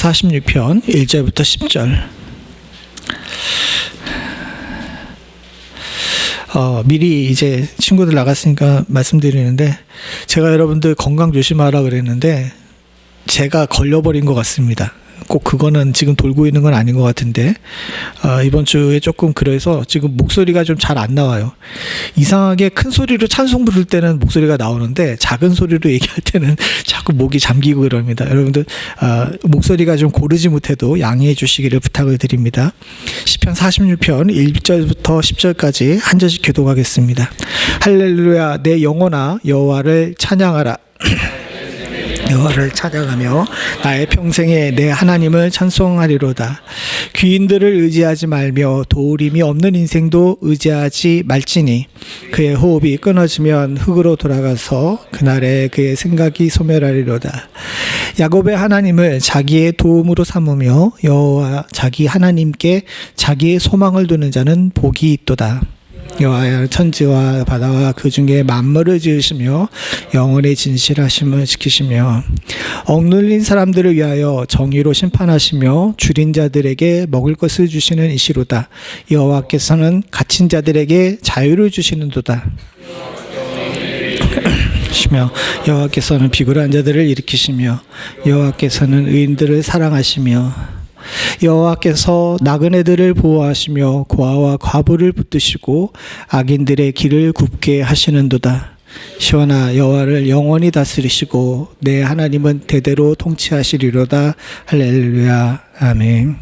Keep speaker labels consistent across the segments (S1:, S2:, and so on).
S1: 46편 1절부터 10절. 미리 이제 친구들 나갔으니까 말씀드리는데, 제가 여러분들 건강 조심하라 그랬는데 제가 걸려버린 것 같습니다. 꼭 그거는 지금 돌고 있는 건 아닌 것 같은데, 이번 주에 조금 그래서 지금 목소리가 좀 잘 안 나와요. 이상하게 큰 소리로 찬송 부를 때는 목소리가 나오는데 작은 소리로 얘기할 때는 자꾸 목이 잠기고 그럽니다. 여러분들 목소리가 좀 고르지 못해도 양해해 주시기를 부탁을 드립니다. 시편 46편 1절부터 10절까지 한 절씩 교독하겠습니다. 할렐루야, 내 영혼아 여호와를 찬양하라. 여호와를 찬양하며 나의 평생에 내 하나님을 찬송하리로다. 귀인들을 의지하지 말며 도우림이 없는 인생도 의지하지 말지니 그의 호흡이 끊어지면 흙으로 돌아가서 그날에 그의 생각이 소멸하리로다. 야곱의 하나님을 자기의 도움으로 삼으며 여호와 자기 하나님께 자기의 소망을 두는 자는 복이 있도다. 여호와여 천지와 바다와 그 중에 만물을 지으시며 영원히 진실하심을 지키시며 억눌린 사람들을 위하여 정의로 심판하시며 줄인 자들에게 먹을 것을 주시는 이시로다. 여호와께서는 갇힌 자들에게 자유를 주시는도다. 여호와께서는 비굴한 자들을 일으키시며 여호와께서는 의인들을 사랑하시며 여호와께서 나그네들을 보호하시며 고아와 과부를 붙드시고 악인들의 길을 굽게 하시는도다. 시온아 여호와를 영원히 다스리시고 내 하나님은 대대로 통치하시리로다. 할렐루야. 아멘.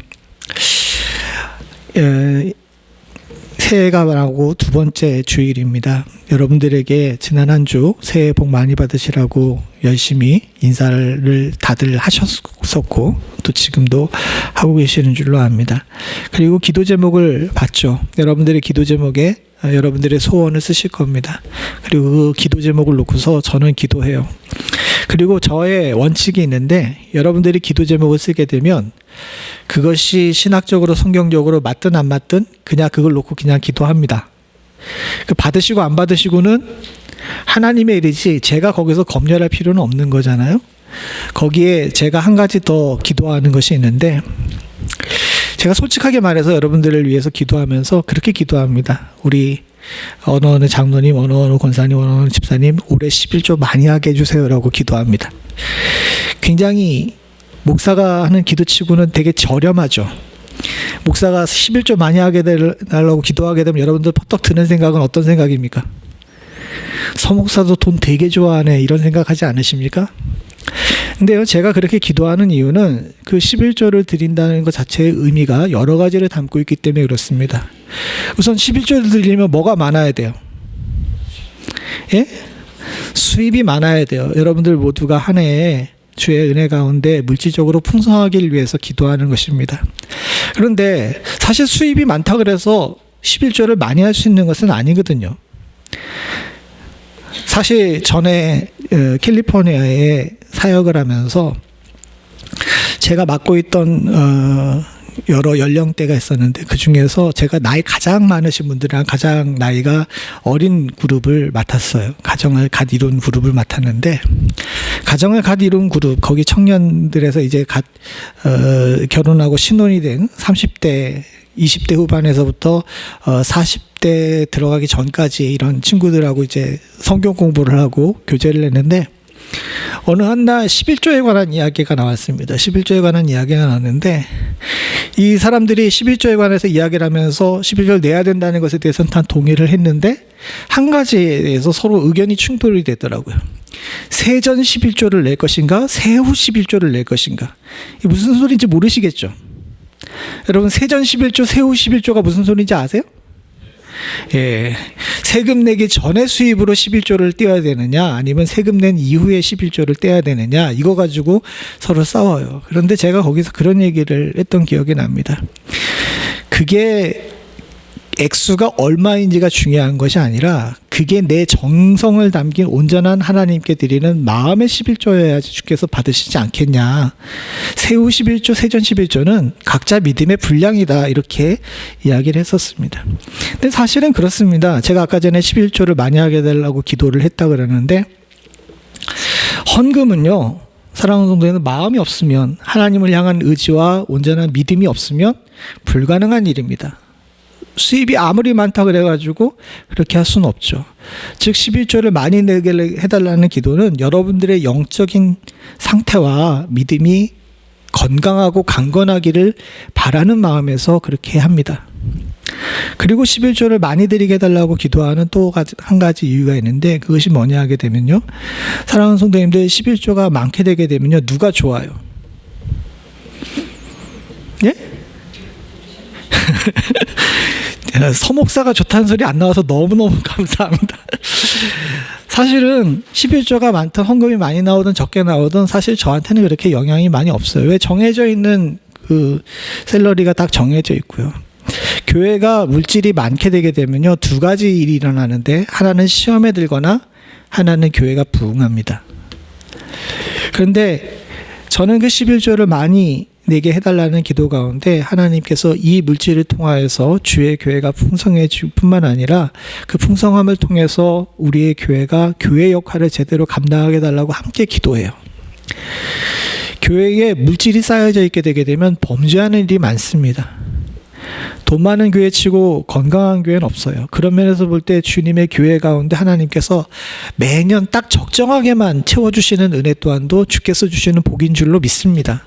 S1: 새해가 나고 두 번째 주일입니다. 여러분들에게 지난 한 주 새해 복 많이 받으시라고 열심히 인사를 다들 하셨었고 또 지금도 하고 계시는 줄로 압니다. 그리고 기도 제목을 봤죠. 여러분들의 기도 제목에 여러분들의 소원을 쓰실 겁니다. 그리고 그 기도 제목을 놓고서 저는 기도해요. 그리고 저의 원칙이 있는데, 여러분들이 기도 제목을 쓰게 되면 그것이 신학적으로 성경적으로 맞든 안 맞든 그냥 그걸 놓고 그냥 기도합니다. 받으시고 안 받으시고는 하나님의 일이지 제가 거기서 검열할 필요는 없는 거잖아요. 거기에 제가 한 가지 더 기도하는 것이 있는데, 제가 솔직하게 말해서 여러분들을 위해서 기도하면서 그렇게 기도합니다. 우리 어느 장로님, 어느 권사님, 어느 집사님 올해 11조 많이 하게 해주세요라고 기도합니다. 굉장히 목사가 하는 기도치고는 되게 저렴하죠. 목사가 11조 많이 하게 달라고 기도하게 되면 여러분들 퍼떡 드는 생각은 어떤 생각입니까? 서목사도 돈 되게 좋아하네, 이런 생각하지 않으십니까? 근데요, 제가 그렇게 기도하는 이유는 그 11조를 드린다는 것 자체의 의미가 여러 가지를 담고 있기 때문에 그렇습니다. 우선 11조를 드리려면 뭐가 많아야 돼요? 예? 수입이 많아야 돼요. 여러분들 모두가 한 해에 주의 은혜 가운데 물질적으로 풍성하길 위해서 기도하는 것입니다. 그런데 사실 수입이 많다 그래서 11조를 많이 할 수 있는 것은 아니거든요. 사실 전에 캘리포니아에 사역을 하면서 제가 맡고 있던 여러 연령대가 있었는데, 그 중에서 제가 나이 가장 많으신 분들이랑 가장 나이가 어린 그룹을 맡았어요. 가정을 갓 이룬 그룹을 맡았는데, 가정을 갓 이룬 그룹, 거기 청년들에서 이제 갓 결혼하고 신혼이 된 30대 20대 후반에서부터 40대 들어가기 전까지 이런 친구들하고 이제 성경 공부를 하고 교제를 했는데, 어느 한 날 11조에 관한 이야기가 나왔습니다. 11조에 관한 이야기가 나왔는데, 이 사람들이 11조에 관해서 이야기를 하면서 11조를 내야 된다는 것에 대해서는 다 동의를 했는데, 한 가지에 대해서 서로 의견이 충돌이 되더라고요. 세전 11조를 낼 것인가, 세후 11조를 낼 것인가. 이게 무슨 소리인지 모르시겠죠? 여러분, 세전 11조, 세후 11조가 무슨 소리인지 아세요? 예, 세금 내기 전에 수입으로 11조를 떼어야 되느냐, 아니면 세금 낸 이후에 11조를 떼야 되느냐, 이거 가지고 서로 싸워요. 그런데 제가 거기서 그런 얘기를 했던 기억이 납니다. 그게 액수가 얼마인지가 중요한 것이 아니라 그게 내 정성을 담긴 온전한 하나님께 드리는 마음의 11조여야지 주께서 받으시지 않겠냐. 세후 11조, 세전 11조는 각자 믿음의 분량이다, 이렇게 이야기를 했었습니다. 근데 사실은 그렇습니다. 제가 아까 전에 11조를 많이 하게 해달라고 기도를 했다 그러는데, 헌금은요 사랑하는 성도에는 마음이 없으면, 하나님을 향한 의지와 온전한 믿음이 없으면 불가능한 일입니다. 수입이 아무리 많다 그래가지고 그렇게 할 수는 없죠. 즉 11조를 많이 내게 해달라는 기도는 여러분들의 영적인 상태와 믿음이 건강하고 강건하기를 바라는 마음에서 그렇게 합니다. 그리고 11조를 많이 드리게 해달라고 기도하는 또 한 가지 이유가 있는데, 그것이 뭐냐 하게 되면요, 사랑하는 성도님들, 11조가 많게 되게 되면요, 누가 좋아요? 예? 서목사가 좋다는 소리 안 나와서 너무너무 감사합니다. 사실은 11조가 많든 헌금이 많이 나오든 적게 나오든 사실 저한테는 그렇게 영향이 많이 없어요. 왜? 정해져 있는 그 샐러리가 딱 정해져 있고요. 교회가 물질이 많게 되게 되면요, 두 가지 일이 일어나는데, 하나는 시험에 들거나 하나는 교회가 부흥합니다. 그런데 저는 그 11조를 많이 내게 해달라는 기도 가운데 하나님께서 이 물질을 통하여서 주의 교회가 풍성해질 뿐만 아니라 그 풍성함을 통해서 우리의 교회가 교회 역할을 제대로 감당하게 해달라고 함께 기도해요. 교회에 물질이 쌓여져 있게 되게 되면 범죄하는 일이 많습니다. 돈 많은 교회 치고 건강한 교회는 없어요. 그런 면에서 볼 때 주님의 교회 가운데 하나님께서 매년 딱 적정하게만 채워주시는 은혜 또한도 주께서 주시는 복인 줄로 믿습니다.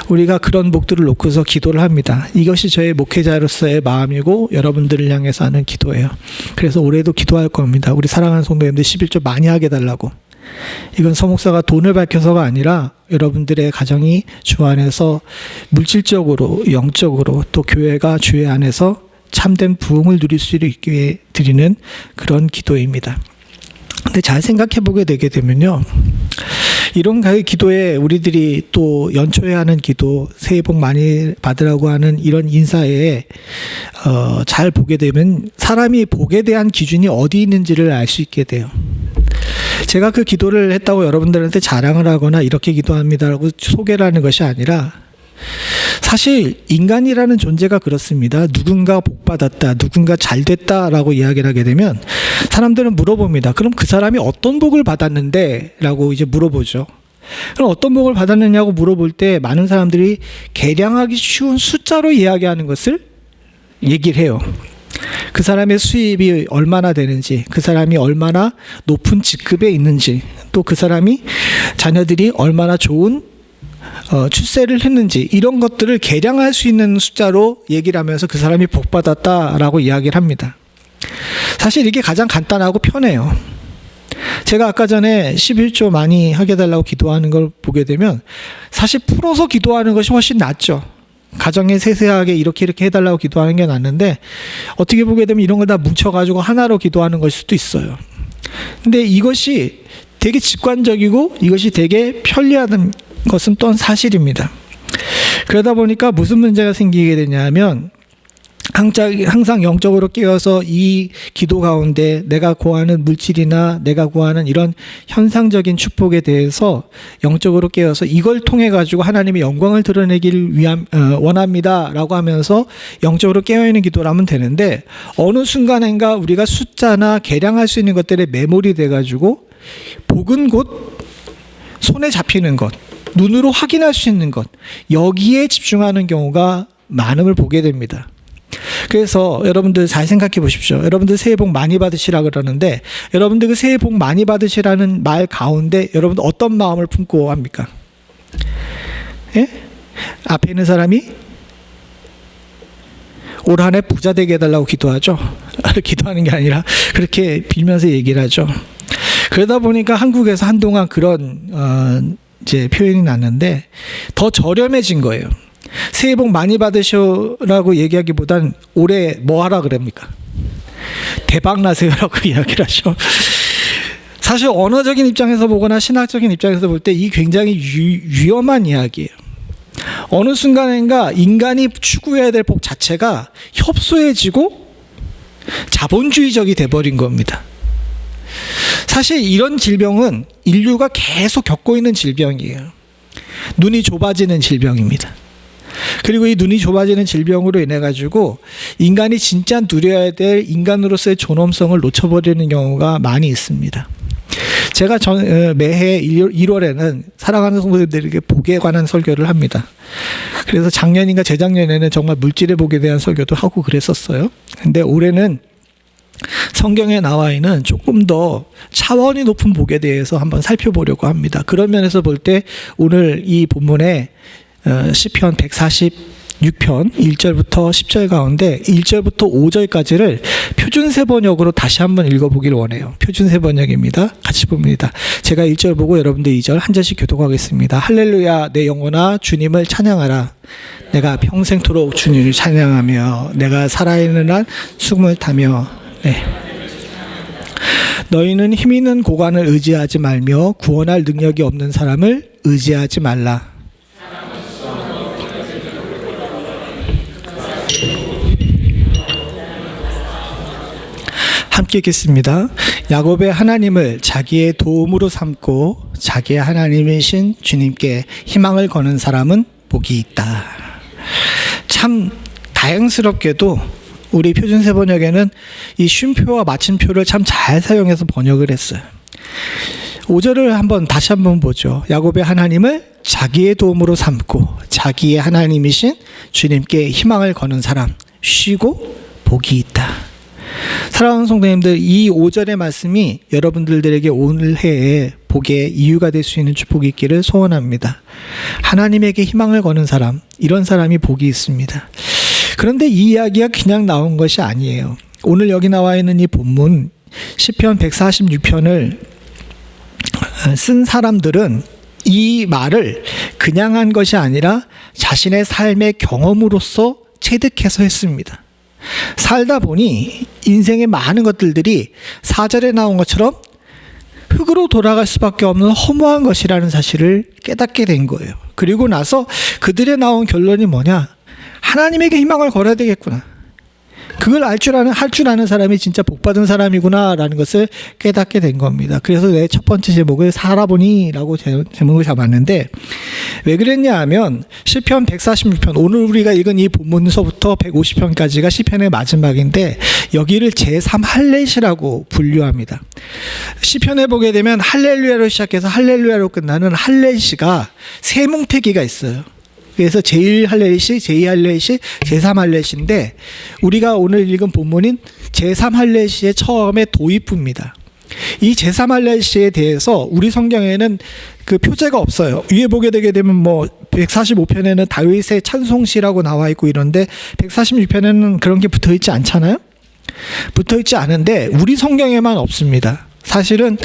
S1: 우리가 그런 복들을 놓고서 기도를 합니다. 이것이 저의 목회자로서의 마음이고 여러분들을 향해서 하는 기도예요. 그래서 올해도 기도할 겁니다. 우리 사랑하는 성도님들 11조 많이 하게 해달라고. 이건 서목사가 돈을 밝혀서가 아니라 여러분들의 가정이 주 안에서 물질적으로, 영적으로, 또 교회가 주의 안에서 참된 부흥을 누릴 수 있게 위해 드리는 그런 기도입니다. 근데 잘 생각해 보게 되게 되면요, 이런 기도에 우리들이 또 연초에 하는 기도, 새해 복 많이 받으라고 하는 이런 인사에 잘 보게 되면 사람이 복에 대한 기준이 어디 있는지를 알 수 있게 돼요. 제가 그 기도를 했다고 여러분들한테 자랑을 하거나 이렇게 기도합니다라고 소개를 하는 것이 아니라, 사실 인간이라는 존재가 그렇습니다. 누군가 복 받았다, 누군가 잘 됐다라고 이야기를 하게 되면 사람들은 물어봅니다. 그럼 그 사람이 어떤 복을 받았는데? 라고 이제 물어보죠. 그럼 어떤 복을 받았느냐고 물어볼 때 많은 사람들이 계량하기 쉬운 숫자로 이야기하는 것을 얘기를 해요. 그 사람의 수입이 얼마나 되는지, 그 사람이 얼마나 높은 직급에 있는지, 또 그 사람이 자녀들이 얼마나 좋은 출세를 했는지, 이런 것들을 계량할 수 있는 숫자로 얘기를 하면서 그 사람이 복받았다라고 이야기를 합니다. 사실 이게 가장 간단하고 편해요. 제가 아까 전에 11조 많이 하게 해달라고 기도하는 걸 보게 되면 사실 풀어서 기도하는 것이 훨씬 낫죠. 가정에 세세하게 이렇게 해달라고 기도하는 게 낫는데, 어떻게 보게 되면 이런 걸 다 뭉쳐가지고 하나로 기도하는 걸 수도 있어요. 근데 이것이 되게 직관적이고 이것이 되게 편리한 것은 또한 사실입니다. 그러다 보니까 무슨 문제가 생기게 되냐면, 항상 영적으로 깨어서 이 기도 가운데 내가 구하는 물질이나 내가 구하는 이런 현상적인 축복에 대해서 영적으로 깨어서 이걸 통해 가지고 하나님의 영광을 드러내기를 원합니다라고 하면서 영적으로 깨어있는 기도를 하면 되는데, 어느 순간인가 우리가 숫자나 계량할 수 있는 것들에 매몰이 돼 가지고 복은 곧 손에 잡히는 것, 눈으로 확인할 수 있는 것, 여기에 집중하는 경우가 많음을 보게 됩니다. 그래서 여러분들 잘 생각해 보십시오. 여러분들 새해 복 많이 받으시라 그러는데, 여러분들 그 새해 복 많이 받으시라는 말 가운데 여러분들 어떤 마음을 품고 합니까? 예? 앞에 있는 사람이 올 한 해 부자 되게 해달라고 기도하죠. 기도하는 게 아니라 그렇게 빌면서 얘기를 하죠. 그러다 보니까 한국에서 한동안 그런 이제 표현이 났는데, 더 저렴해진 거예요. 새해 복 많이 받으셔라고 얘기하기보단 올해 뭐 하라 그럽니까? 대박 나세요라고 이야기를 하죠. 사실 언어적인 입장에서 보거나 신학적인 입장에서 볼 때 이 굉장히 위험한 이야기예요. 어느 순간인가 인간이 추구해야 될 복 자체가 협소해지고 자본주의적이 돼버린 겁니다. 사실 이런 질병은 인류가 계속 겪고 있는 질병이에요. 눈이 좁아지는 질병입니다. 그리고 이 눈이 좁아지는 질병으로 인해 가지고 인간이 진짜 누려야 될 인간으로서의 존엄성을 놓쳐버리는 경우가 많이 있습니다. 제가 매해 1월에는 사랑하는 성도들에게 복에 관한 설교를 합니다. 그래서 작년인가 재작년에는 정말 물질의 복에 대한 설교도 하고 그랬었어요. 근데 올해는 성경에 나와 있는 조금 더 차원이 높은 복에 대해서 한번 살펴보려고 합니다. 그런 면에서 볼 때 오늘 이 본문에 시편 146편 1절부터 10절 가운데 1절부터 5절까지를 표준세 번역으로 다시 한번 읽어보길 원해요. 표준세 번역입니다. 같이 봅니다. 제가 1절 보고 여러분들 2절 한 절씩 교독하겠습니다. 할렐루야, 내 영혼아 주님을 찬양하라. 내가 평생토록 주님을 찬양하며 내가 살아있는 한 숨을 타며 너희는 힘 있는 고관을 의지하지 말며 구원할 능력이 없는 사람을 의지하지 말라. 함께 읽겠습니다. 야곱의 하나님을 자기의 도움으로 삼고 자기의 하나님이신 주님께 희망을 거는 사람은 복이 있다. 참 다행스럽게도 우리 표준세 번역에는 이 쉼표와 마침표를 참 잘 사용해서 번역을 했어요. 5절을 다시 한번 보죠. 야곱의 하나님을 자기의 도움으로 삼고 자기의 하나님이신 주님께 희망을 거는 사람 쉬고 복이 있다. 사랑하는 성도님들, 이 5절의 말씀이 여러분들에게 오늘 해에 복의 이유가 될 수 있는 축복이 있기를 소원합니다. 하나님에게 희망을 거는 사람, 이런 사람이 복이 있습니다. 그런데 이 이야기가 그냥 나온 것이 아니에요. 오늘 여기 나와 있는 이 본문 시편 146편을 쓴 사람들은 이 말을 그냥 한 것이 아니라 자신의 삶의 경험으로서 체득해서 했습니다. 살다 보니 인생의 많은 것들이 4절에 나온 것처럼 흙으로 돌아갈 수밖에 없는 허무한 것이라는 사실을 깨닫게 된 거예요. 그리고 나서 그들의 나온 결론이 뭐냐? 하나님에게 희망을 걸어야 되겠구나. 그걸 할 줄 아는 사람이 진짜 복받은 사람이구나라는 것을 깨닫게 된 겁니다. 그래서 내 첫 번째 제목을 살아보니라고 제목을 잡았는데, 왜 그랬냐 하면 시편 146편, 오늘 우리가 읽은 이 본문서부터 150편까지가 시편의 마지막인데 여기를 제3할렛이라고 분류합니다. 시편에 보게 되면 할렐루야로 시작해서 할렐루야로 끝나는 할렛이가 세 뭉태기가 있어요. 그래서 제1할렛이, 제2할렛이, 제3할렛인데 우리가 오늘 읽은 본문인 제3할렛의 처음에 도입부입니다. 이 제3할렛에 대해서 우리 성경에는 그 표제가 없어요. 위에 보게 되게 되면 145편에는 다윗의 찬송시라고 나와 있고 이런데 146편에는 그런 게 붙어 있지 않잖아요. 붙어 있지 않은데 우리 성경에만 없습니다. 사실은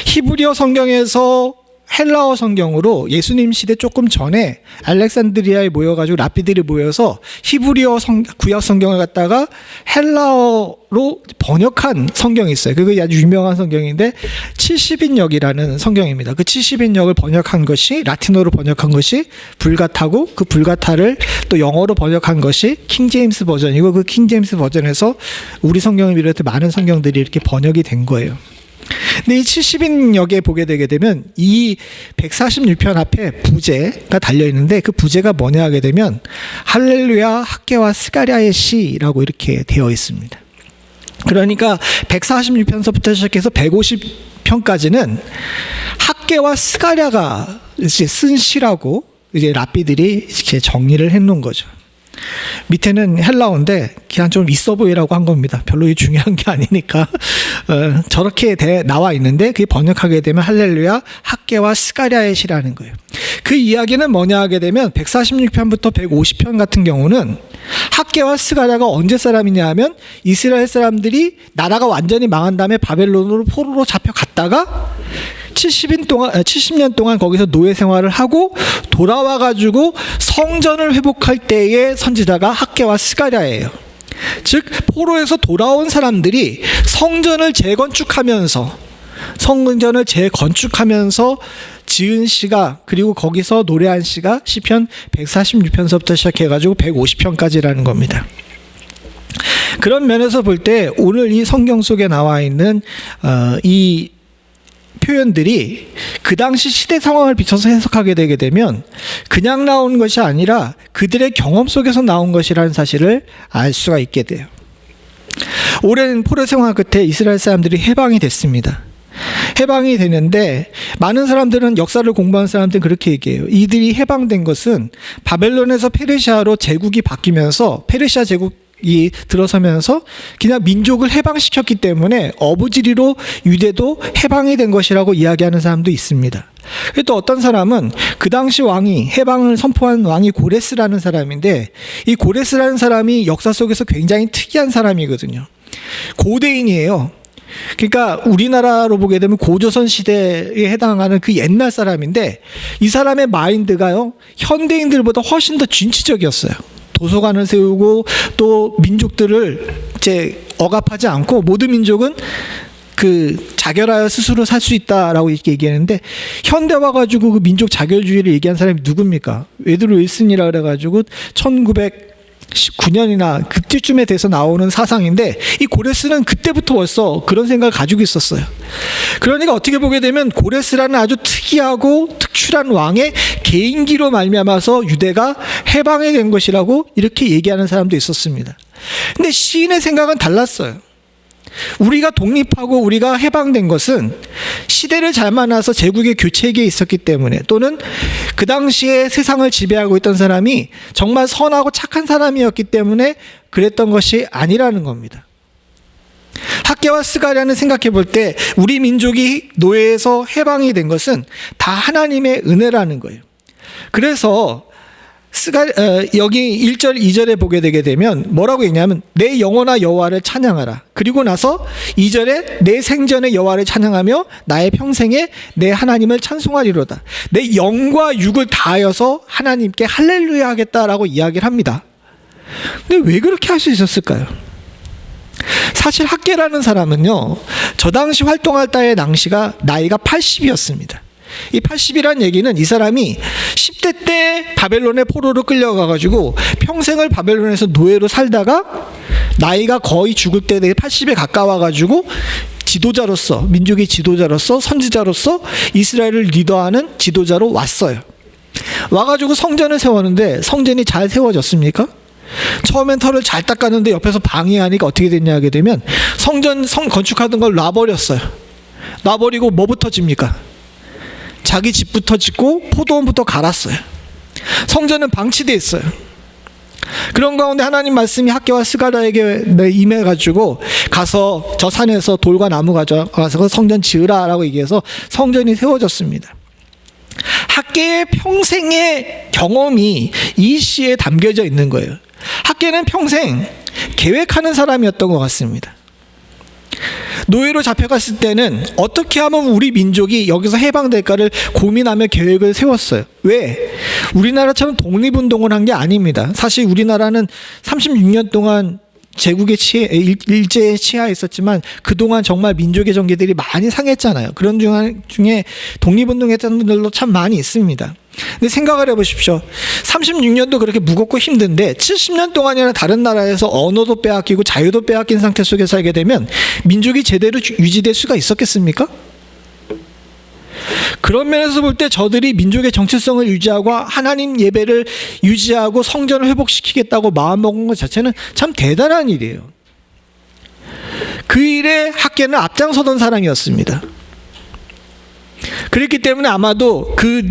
S1: 히브리어 성경에서 헬라어 성경으로 예수님 시대 조금 전에 알렉산드리아에 모여가지고 랍비들이 모여서 히브리어 구약 성경을 갖다가 헬라어로 번역한 성경이 있어요. 그게 아주 유명한 성경인데 70인역이라는 성경입니다. 그 70인역을 번역한 것이 라틴어로 번역한 것이 불가타고 그 불가타를 또 영어로 번역한 것이 킹제임스 버전이고 그 킹제임스 버전에서 우리 성경을 비롯해 많은 성경들이 이렇게 번역이 된 거예요. 근데 이 70인역에 보게 되게 되면 이 146편 앞에 부제가 달려 있는데 그 부제가 뭐냐 하게 되면 할렐루야 학개와 스가랴의 시라고 이렇게 되어 있습니다. 그러니까 146편서부터 시작해서 150편까지는 학개와 스가랴가 이제 쓴 시라고 이제 랍비들이 이렇게 정리를 해놓은 거죠. 밑에는 헬라어인데 그냥 좀 있어 보이라고 한 겁니다. 별로 중요한 게 아니니까 저렇게 나와 있는데 그게 번역하게 되면 할렐루야 학개와 스가랴의 시라는 거예요. 그 이야기는 뭐냐 하게 되면 146편부터 150편 같은 경우는 학개와 스가랴가 언제 사람이냐 하면 이스라엘 사람들이 나라가 완전히 망한 다음에 바벨론으로 포로로 잡혀갔다가 70년 동안 거기서 노예 생활을 하고 돌아와가지고 성전을 회복할 때의 선지자가 학개와 스가랴예요. 즉 포로에서 돌아온 사람들이 성전을 재건축하면서 지은 시가 그리고 거기서 노래한 시가 시편 146편서부터 시작해가지고 150편까지라는 겁니다. 그런 면에서 볼 때 오늘 이 성경 속에 나와 있는 이 표현들이 그 당시 시대 상황을 비춰서 해석하게 되게 되면 그냥 나온 것이 아니라 그들의 경험 속에서 나온 것이라는 사실을 알 수가 있게 돼요. 오랜 포로 생활 끝에 이스라엘 사람들이 해방이 됐습니다. 해방이 되는데 많은 사람들은 역사를 공부하는 사람들은 그렇게 얘기해요. 이들이 해방된 것은 바벨론에서 페르시아로 제국이 바뀌면서 페르시아 제국이 들어서면서 그냥 민족을 해방시켰기 때문에 어부지리로 유대도 해방이 된 것이라고 이야기하는 사람도 있습니다. 또 어떤 사람은 그 당시 왕이 해방을 선포한 왕이 고레스라는 사람인데 이 고레스라는 사람이 역사 속에서 굉장히 특이한 사람이거든요. 고대인이에요. 그러니까 우리나라로 보게 되면 고조선 시대에 해당하는 그 옛날 사람인데 이 사람의 마인드가요 현대인들보다 훨씬 더 진취적이었어요. 도서관을 세우고 또 민족들을 이제 억압하지 않고 모든 민족은 그 자결하여 스스로 살 수 있다라고 이렇게 얘기하는데 현대 와가지고 그 민족 자결주의를 얘기한 사람이 누굽니까? 웨드로 윌슨이라 그래가지고 1919년이나 그때쯤에 돼서 나오는 사상인데 이 고레스는 그때부터 벌써 그런 생각을 가지고 있었어요. 그러니까 어떻게 보게 되면 고레스라는 아주 특이하고 특출한 왕의 개인기로 말미암아서 유대가 해방이 된 것이라고 이렇게 얘기하는 사람도 있었습니다. 근데 시인의 생각은 달랐어요. 우리가 독립하고 우리가 해방된 것은 시대를 잘 만나서 제국의 교체기에 있었기 때문에 또는 그 당시에 세상을 지배하고 있던 사람이 정말 선하고 착한 사람이었기 때문에 그랬던 것이 아니라는 겁니다. 학개와 스가랴는 생각해 볼 때 우리 민족이 노예에서 해방이 된 것은 다 하나님의 은혜라는 거예요. 그래서 여기 1절 2절에 보게 되게 되면 뭐라고 했냐면 내 영혼아 여호와를 찬양하라. 그리고 나서 2절에 내 생전에 여호와를 찬양하며 나의 평생에 내 하나님을 찬송하리로다. 내 영과 육을 다하여서 하나님께 할렐루야 하겠다라고 이야기를 합니다. 근데 왜 그렇게 할 수 있었을까요? 사실 학개라는 사람은요 저 당시 활동할 때의 나이가 80이었습니다. 이 80이란 얘기는 이 사람이 10대 때 바벨론의 포로로 끌려가가지고 평생을 바벨론에서 노예로 살다가 나이가 거의 죽을 때 80에 가까워가지고 지도자로서 민족의 지도자로서 선지자로서 이스라엘을 리더하는 지도자로 왔어요. 와가지고 성전을 세웠는데 성전이 잘 세워졌습니까? 처음엔 털을 잘 닦았는데 옆에서 방해하니까 어떻게 됐냐 하게 되면 성전 건축하던 걸 놔버렸어요. 놔버리고 뭐부터 집니까? 자기 집부터 짓고 포도원부터 갈았어요. 성전은 방치되어 있어요. 그런 가운데 하나님 말씀이 학개와 스가랴에게 임해가지고 가서 저 산에서 돌과 나무 가져가서 성전 지으라라고 얘기해서 성전이 세워졌습니다. 학개의 평생의 경험이 이 시에 담겨져 있는 거예요. 학개는 평생 계획하는 사람이었던 것 같습니다. 노예로 잡혀갔을 때는 어떻게 하면 우리 민족이 여기서 해방될까를 고민하며 계획을 세웠어요. 왜? 우리나라처럼 독립운동을 한 게 아닙니다. 사실 우리나라는 36년 동안 제국의 일제의 치하에 있었지만 그동안 정말 민족의 정기들이 많이 상했잖아요. 그런 중에 독립운동했던 분들도 참 많이 있습니다. 근데 생각을 해보십시오. 36년도 그렇게 무겁고 힘든데 70년 동안이나 다른 나라에서 언어도 빼앗기고 자유도 빼앗긴 상태 속에 살게 되면 민족이 제대로 유지될 수가 있었겠습니까? 그런 면에서 볼 때 저들이 민족의 정체성을 유지하고 하나님 예배를 유지하고 성전을 회복시키겠다고 마음먹은 것 자체는 참 대단한 일이에요. 그 일에 학개는 앞장서던 사람이었습니다. 그렇기 때문에 아마도 그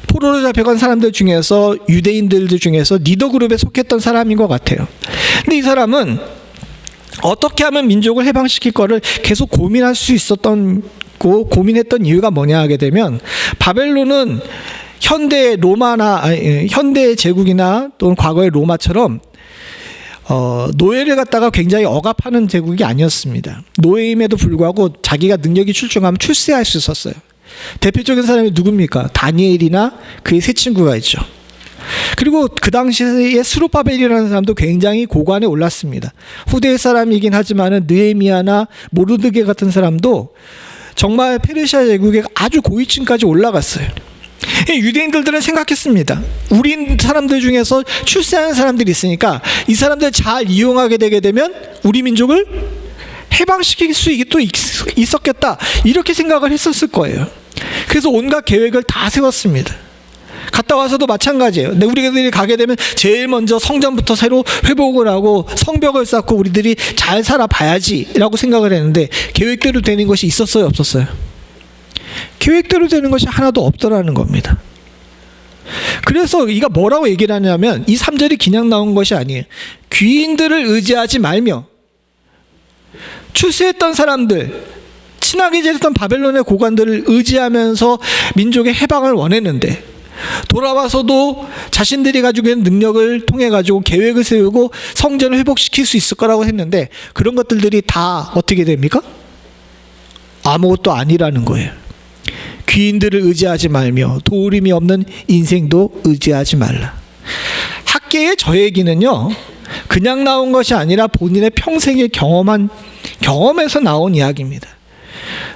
S1: 포로로 잡혀간 사람들 중에서 유대인들 중에서 리더 그룹에 속했던 사람인 것 같아요. 근데 이 사람은 어떻게 하면 민족을 해방시킬 거를 계속 고민할 수 있었던 고민했던 이유가 뭐냐 하게 되면 바벨론은 현대 제국이나 또는 과거의 로마처럼 노예를 갖다가 굉장히 억압하는 제국이 아니었습니다. 노예임에도 불구하고 자기가 능력이 출중하면 출세할 수 있었어요. 대표적인 사람이 누굽니까? 다니엘이나 그의 세 친구가 있죠. 그리고 그 당시에 스룹바벨이라는 사람도 굉장히 고관에 올랐습니다. 후대의 사람이긴 하지만 느헤미야나 모르드게 같은 사람도 정말 페르시아 제국의 아주 고위층까지 올라갔어요. 유대인들은 생각했습니다. 우리 사람들 중에서 출세하는 사람들이 있으니까 이 사람들 잘 이용하게 되게 되면 우리 민족을 해방시킬 수 또 있었겠다, 이렇게 생각을 했었을 거예요. 그래서 온갖 계획을 다 세웠습니다. 갔다 와서도 마찬가지예요. 근데 우리들이 가게 되면 제일 먼저 성전부터 새로 회복을 하고 성벽을 쌓고 우리들이 잘 살아봐야지 라고 생각을 했는데 계획대로 되는 것이 있었어요, 없었어요? 계획대로 되는 것이 하나도 없더라는 겁니다. 그래서 이가 뭐라고 얘기를 하냐면 이 3절이 그냥 나온 것이 아니에요. 귀인들을 의지하지 말며 출세했던 사람들, 친하게 지냈던 바벨론의 고관들을 의지하면서 민족의 해방을 원했는데 돌아와서도 자신들이 가지고 있는 능력을 통해 가지고 계획을 세우고 성전을 회복시킬 수 있을 거라고 했는데 그런 것들이 다 어떻게 됩니까? 아무것도 아니라는 거예요. 귀인들을 의지하지 말며 도우림이 없는 인생도 의지하지 말라. 학계의 저 얘기는요, 그냥 나온 것이 아니라 본인의 평생의 경험에서 나온 이야기입니다.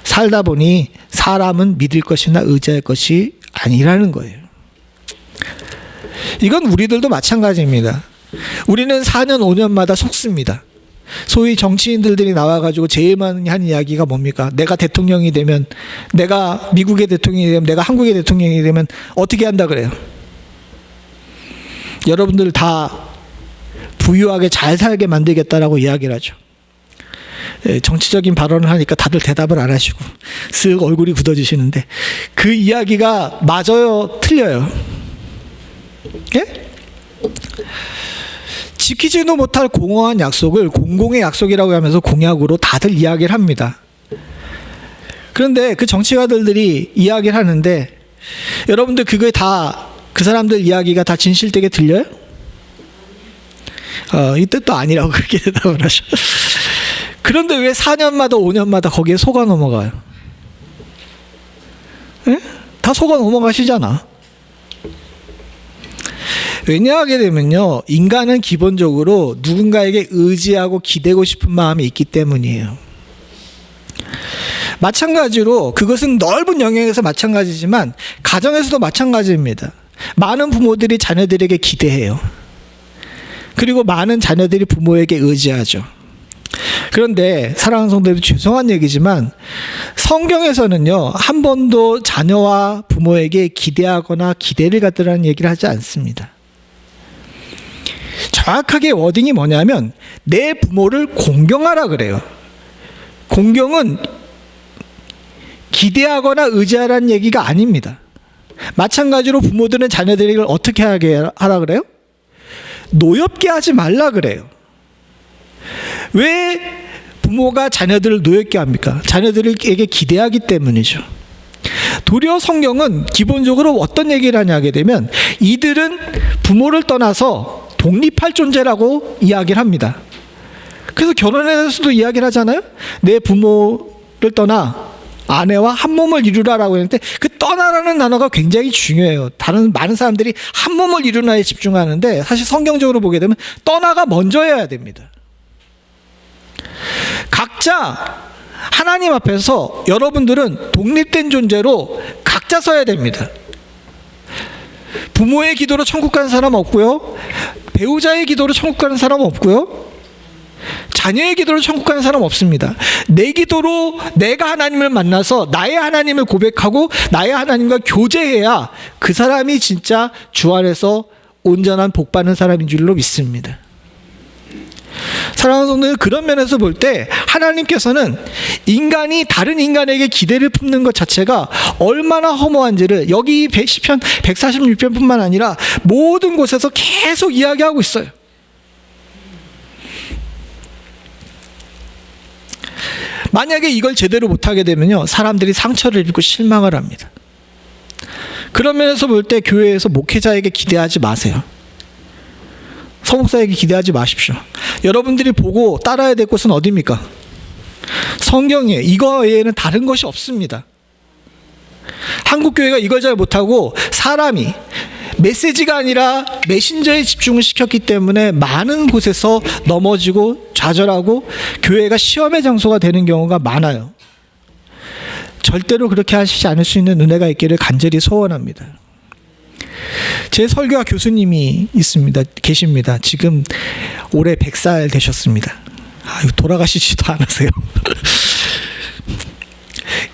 S1: 살다 보니 사람은 믿을 것이나 의지할 것이 아니라는 거예요. 이건 우리들도 마찬가지입니다. 우리는 4년 5년마다 속습니다. 소위 정치인들이 나와가지고 제일 많이 하는 이야기가 뭡니까? 내가 대통령이 되면, 내가 미국의 대통령이 되면, 내가 한국의 대통령이 되면 어떻게 한다 그래요? 여러분들 다 부유하게 잘 살게 만들겠다라고 이야기를 하죠. 정치적인 발언을 하니까 다들 대답을 안 하시고 쓱 얼굴이 굳어지시는데 그 이야기가 맞아요, 틀려요? 예? 지키지도 못할 공허한 약속을 공공의 약속이라고 하면서 공약으로 다들 이야기를 합니다. 그런데 그 정치가들이 이야기를 하는데 여러분들 그게 다 그 사람들 이야기가 다 진실되게 들려요? 이 뜻도 아니라고 그렇게 대답을 하셔. 그런데 왜 4년마다 5년마다 거기에 속아 넘어가요? 에? 다 속아 넘어가시잖아. 왜냐하게 되면요, 인간은 기본적으로 누군가에게 의지하고 기대고 싶은 마음이 있기 때문이에요. 마찬가지로 그것은 넓은 영역에서 마찬가지지만 가정에서도 마찬가지입니다. 많은 부모들이 자녀들에게 기대해요. 그리고 많은 자녀들이 부모에게 의지하죠. 그런데 사랑하는 성도들, 죄송한 얘기지만 성경에서는요, 한 번도 자녀와 부모에게 기대하거나 기대를 갖으라는 얘기를 하지 않습니다. 정확하게 워딩이 뭐냐면 내 부모를 공경하라 그래요. 공경은 기대하거나 의지하라는 얘기가 아닙니다. 마찬가지로 부모들은 자녀들에게 어떻게 하라 그래요? 노엽게 하지 말라 그래요. 왜 부모가 자녀들을 노엽게 합니까? 자녀들에게 기대하기 때문이죠. 도리어 성경은 기본적으로 어떤 얘기를 하냐 하게 되면 이들은 부모를 떠나서 독립할 존재라고 이야기를 합니다. 그래서 결혼에 대해서도 이야기를 하잖아요. 내 부모를 떠나 아내와 한 몸을 이루라라고 했는데 그 떠나라는 단어가 굉장히 중요해요. 많은 사람들이 한 몸을 이루나에 집중하는데 사실 성경적으로 보게 되면 떠나가 먼저여야 됩니다. 각자 하나님 앞에서 여러분들은 독립된 존재로 각자 서야 됩니다. 부모의 기도로 천국 가는 사람 없고요, 배우자의 기도로 천국 가는 사람 없고요, 자녀의 기도로 천국 가는 사람 없습니다. 내 기도로 내가 하나님을 만나서 나의 하나님을 고백하고 나의 하나님과 교제해야 그 사람이 진짜 주 안에서 온전한 복 받는 사람인 줄로 믿습니다. 사랑하는 성도들, 그런 면에서 볼 때 하나님께서는 인간이 다른 인간에게 기대를 품는 것 자체가 얼마나 허무한지를 여기 시편 146편뿐만 아니라 모든 곳에서 계속 이야기하고 있어요. 만약에 이걸 제대로 못하게 되면요, 사람들이 상처를 입고 실망을 합니다. 그런 면에서 볼 때 교회에서 목회자에게 기대하지 마세요. 서목사에게 기대하지 마십시오. 여러분들이 보고 따라야 될 곳은 어디입니까? 성경이에요. 이거 외에는 다른 것이 없습니다. 한국교회가 이걸 잘 못하고 사람이 메시지가 아니라 메신저에 집중을 시켰기 때문에 많은 곳에서 넘어지고 좌절하고 교회가 시험의 장소가 되는 경우가 많아요. 절대로 그렇게 하시지 않을 수 있는 은혜가 있기를 간절히 소원합니다. 제 설교와 교수님이 계십니다. 지금 올해 100살 되셨습니다. 돌아가시지도 않으세요.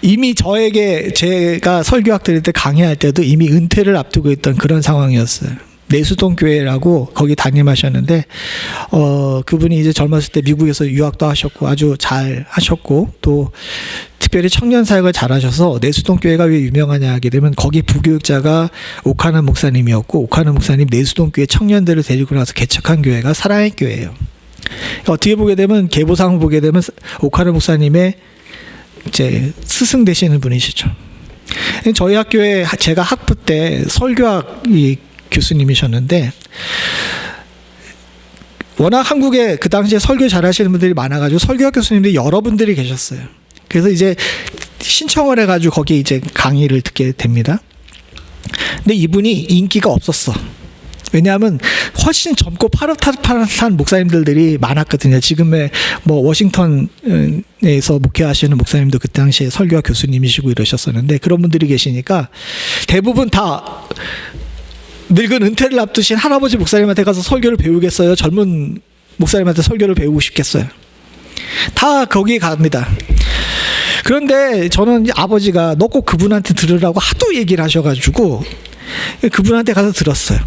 S1: 이미 제가 설교학 드릴 때 강의할 때도 이미 은퇴를 앞두고 있던 그런 상황이었어요. 내수동 교회라고 거기 담임하셨는데 그분이 이제 젊었을 때 미국에서 유학도 하셨고 아주 잘 하셨고 또 특별히 청년 사역을 잘하셔서 내수동 교회가 왜 유명하냐 하게 되면 거기 부교육자가 오카는 목사님이었고, 오카는 목사님 내수동 교회 청년들을 데리고 나서 개척한 교회가 사랑의 교회예요. 어떻게 보게 되면 계보상을 보게 되면 오카는 목사님의 이제 스승 되시는 분이시죠. 저희 학교에 제가 학부 때 설교학 교수님이셨는데, 워낙 한국에 그 당시에 설교 잘하시는 분들이 많아가지고 설교학 교수님들이 여러분들이 계셨어요. 그래서 이제 신청을 해가지고 거기 이제 강의를 듣게 됩니다. 근데 이분이 인기가 없었어. 왜냐하면 훨씬 젊고 파릇파릇한 목사님들이 많았거든요. 지금의 뭐 워싱턴에서 목회하시는 목사님도 그 당시에 설교학 교수님이시고 이러셨었는데, 그런 분들이 계시니까 대부분 다 늙은 은퇴를 앞두신 할아버지 목사님한테 가서 설교를 배우겠어요? 젊은 목사님한테 설교를 배우고 싶겠어요? 다 거기에 갑니다. 그런데 저는 아버지가 너 꼭 그분한테 들으라고 하도 얘기를 하셔가지고 그분한테 가서 들었어요.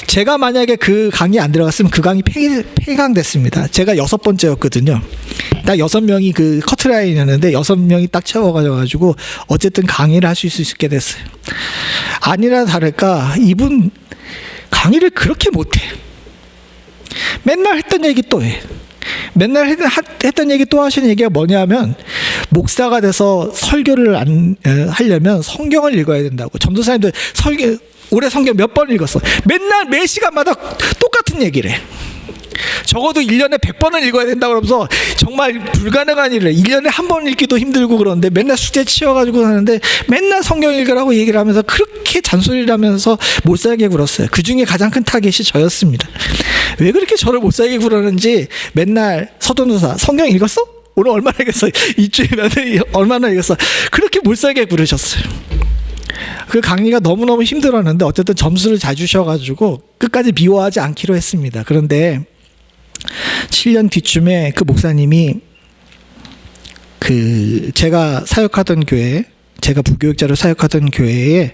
S1: 제가 만약에 그 강의 안 들어갔으면 그 강의 폐강됐습니다. 제가 6번째였거든요. 딱 6명이 그 커트라인이었는데 6명이 딱 채워가지고 어쨌든 강의를 할 수 있게 됐어요. 아니나 다를까 이분 강의를 그렇게 못해. 맨날 했던 얘기 또 해. 맨날 했던 얘기 또 하시는 얘기가 뭐냐면, 목사가 돼서 설교를 하려면 성경을 읽어야 된다고. 전도사님들 올해 성경 몇 번 읽었어? 맨날 매 시간마다 똑같은 얘기를 해. 적어도 1년에 100번은 읽어야 된다고 그러면서 정말 불가능한 일을 1년에 한 번 읽기도 힘들고 그러는데 맨날 숙제 치워가지고 하는데 맨날 성경 읽으라고 얘기를 하면서 그렇게 잔소리를 하면서 못 살게 굴었어요. 그 중에 가장 큰 타겟이 저였습니다. 왜 그렇게 저를 못 살게 굴었는지 맨날 서도노사 성경 읽었어? 오늘 얼마나 읽었어? 이주일에 얼마나 읽었어? 그렇게 못 살게 굴으셨어요. 그 강의가 너무너무 힘들었는데 어쨌든 점수를 잘 주셔가지고 끝까지 미워하지 않기로 했습니다. 그런데 7년 뒤쯤에 그 목사님이 제가 사역하던 교회, 제가 부교육자로 사역하던 교회에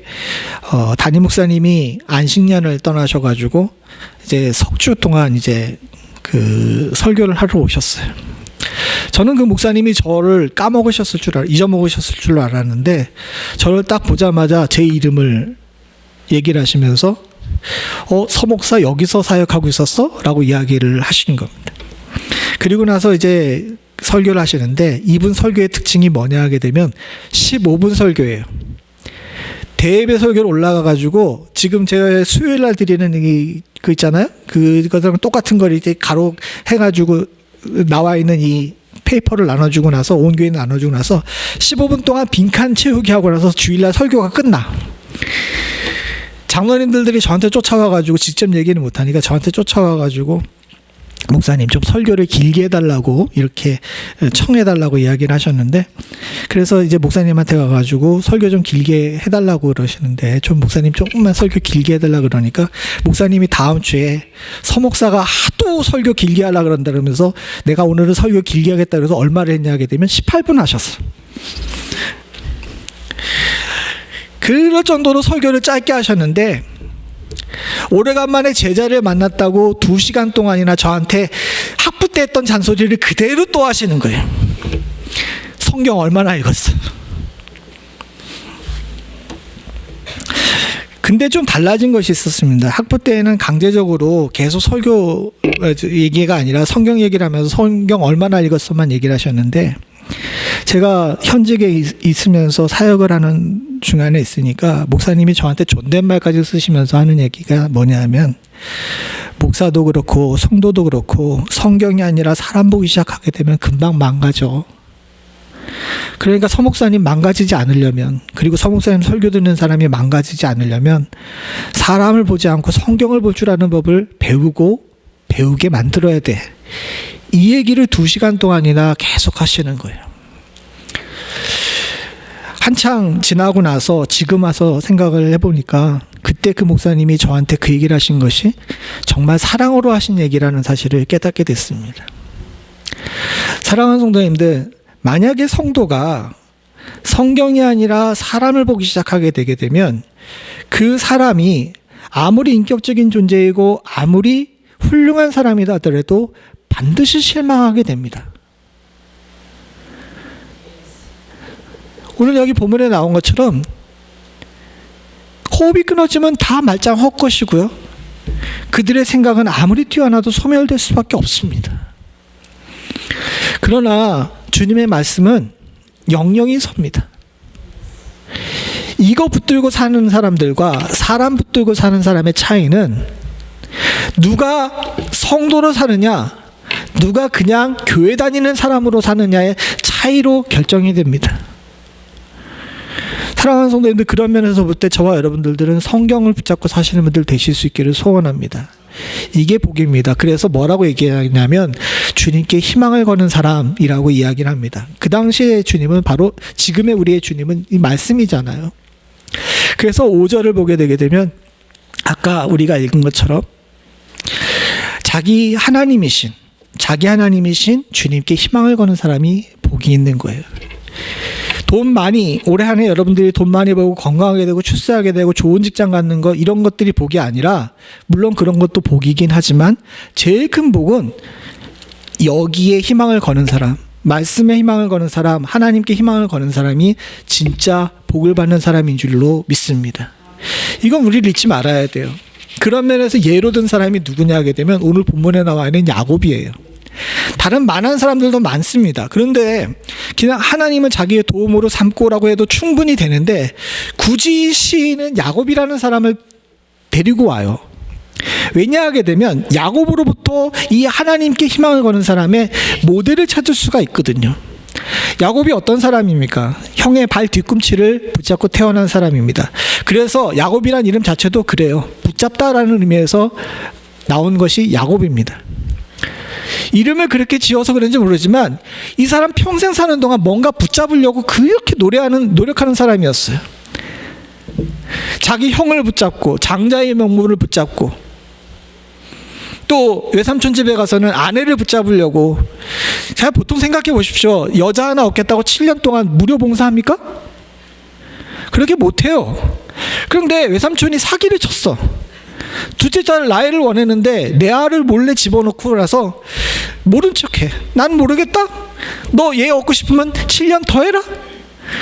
S1: 담임 목사님이 안식년을 떠나셔가지고 이제 석주 동안 이제 설교를 하러 오셨어요. 저는 그 목사님이 저를 잊어먹으셨을 줄 알았는데, 저를 딱 보자마자 제 이름을 얘기를 하시면서 서목사 여기서 사역하고 있었어? 라고 이야기를 하신 겁니다. 그리고 나서 이제 설교를 하시는데, 이분 설교의 특징이 뭐냐 하게 되면 15분 설교예요. 대예배 설교를 올라가가지고 지금 제가 수요일 날 드리는 그 있잖아요? 그거랑 똑같은 걸 이제 가로 해가지고 나와 있는 이 페이퍼를 나눠주고 나서, 온 교회 나눠주고 나서 15분 동안 빈칸 채우기 하고 나서 주일날 설교가 끝나. 장로님들이 저한테 쫓아와가지고, 직접 얘기는 못하니까 저한테 쫓아와가지고 목사님 좀 설교를 길게 해달라고 이렇게 청해달라고 이야기를 하셨는데, 그래서 이제 목사님한테 가가지고 설교 좀 길게 해달라고 그러시는데, 좀 목사님 조금만 설교 길게 해달라고 그러니까 목사님이 다음 주에 서목사가 하도 설교 길게 하려고 그런다 그러면서 내가 오늘은 설교 길게 하겠다 그래서 얼마를 했냐 하게 되면 18분 하셨어. 그럴 정도로 설교를 짧게 하셨는데, 오래간만에 제자를 만났다고 2시간 동안이나 저한테 학부 때 했던 잔소리를 그대로 또 하시는 거예요. 성경 얼마나 읽었어? 근데 좀 달라진 것이 있었습니다. 학부 때에는 강제적으로 계속 설교 얘기가 아니라 성경 얘기를 하면서 성경 얼마나 읽었어만 얘기를 하셨는데, 제가 현직에 있으면서 사역을 하는 중간에 있으니까 목사님이 저한테 존댓말까지 쓰시면서 하는 얘기가 뭐냐면, 목사도 그렇고 성도도 그렇고 성경이 아니라 사람 보기 시작하게 되면 금방 망가져. 그러니까 서목사님 망가지지 않으려면, 그리고 서목사님 설교 듣는 사람이 망가지지 않으려면 사람을 보지 않고 성경을 볼 줄 아는 법을 배우게 만들어야 돼. 이 얘기를 2시간 동안이나 계속 하시는 거예요. 한창 지나고 나서 지금 와서 생각을 해보니까 그때 그 목사님이 저한테 그 얘기를 하신 것이 정말 사랑으로 하신 얘기라는 사실을 깨닫게 됐습니다. 사랑하는 성도님들, 만약에 성도가 성경이 아니라 사람을 보기 시작하게 되게 되면 그 사람이 아무리 인격적인 존재이고 아무리 훌륭한 사람이다 하더라도 반드시 실망하게 됩니다. 오늘 여기 본문에 나온 것처럼 호흡이 끊어지면 다 말짱 헛것이고요. 그들의 생각은 아무리 뛰어나도 소멸될 수밖에 없습니다. 그러나 주님의 말씀은 영영이 섭니다. 이거 붙들고 사는 사람들과 사람 붙들고 사는 사람의 차이는 누가 성도로 사느냐, 누가 그냥 교회 다니는 사람으로 사느냐의 차이로 결정이 됩니다. 사랑하는 성도님들, 그런 면에서 볼 때 저와 여러분들은 성경을 붙잡고 사시는 분들 되실 수 있기를 소원합니다. 이게 복입니다. 그래서 뭐라고 얘기하냐면 주님께 희망을 거는 사람이라고 이야기를 합니다. 그 당시의 주님은 바로 지금의 우리의 주님은 이 말씀이잖아요. 그래서 5절을 보게 되게 되면 아까 우리가 읽은 것처럼 자기 하나님이신 주님께 희망을 거는 사람이 복이 있는 거예요. 돈 많이, 올해 한 해 여러분들이 돈 많이 벌고 건강하게 되고 출세하게 되고 좋은 직장 갖는 거, 이런 것들이 복이 아니라, 물론 그런 것도 복이긴 하지만 제일 큰 복은 여기에 희망을 거는 사람, 말씀에 희망을 거는 사람, 하나님께 희망을 거는 사람이 진짜 복을 받는 사람인 줄로 믿습니다. 이건 우리를 잊지 말아야 돼요. 그런 면에서 예로 든 사람이 누구냐 하게 되면 오늘 본문에 나와 있는 야곱이에요. 다른 많은 사람들도 많습니다. 그런데 그냥 하나님은 자기의 도움으로 삼고라고 해도 충분히 되는데 굳이 시인은 야곱이라는 사람을 데리고 와요. 왜냐 하게 되면 야곱으로부터 이 하나님께 희망을 거는 사람의 모델을 찾을 수가 있거든요. 야곱이 어떤 사람입니까? 형의 발 뒤꿈치를 붙잡고 태어난 사람입니다. 그래서 야곱이라는 이름 자체도 그래요. 붙잡다라는 의미에서 나온 것이 야곱입니다. 이름을 그렇게 지어서 그런지 모르지만 이 사람 평생 사는 동안 뭔가 붙잡으려고 그렇게 노력하는 사람이었어요. 자기 형을 붙잡고 장자의 명분을 붙잡고 또 외삼촌 집에 가서는 아내를 붙잡으려고. 자, 보통 생각해 보십시오. 여자 하나 얻겠다고 7년 동안 무료 봉사합니까? 그렇게 못해요. 그런데 외삼촌이 사기를 쳤어. 둘째 딸 라헬을 원했는데 레아를 몰래 집어넣고 나서 모른 척해. 난 모르겠다. 너 얘 얻고 싶으면 7년 더 해라.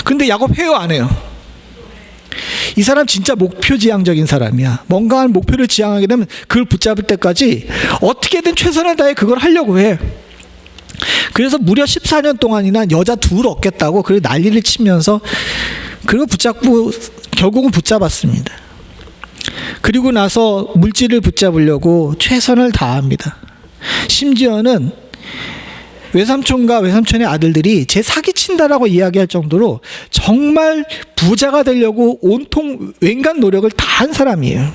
S1: 근데 야곱 해요, 안 해요? 이 사람 진짜 목표지향적인 사람이야. 뭔가 한 목표를 지향하게 되면 그걸 붙잡을 때까지 어떻게든 최선을 다해 그걸 하려고 해. 그래서 무려 14년 동안이나 여자 둘 얻겠다고 그 난리를 치면서 그걸 붙잡고 결국은 붙잡았습니다. 그리고 나서 물질을 붙잡으려고 최선을 다합니다. 심지어는 외삼촌과 외삼촌의 아들들이 제 사기친다라고 이야기할 정도로 정말 부자가 되려고 온통 웬간 노력을 다 한 사람이에요.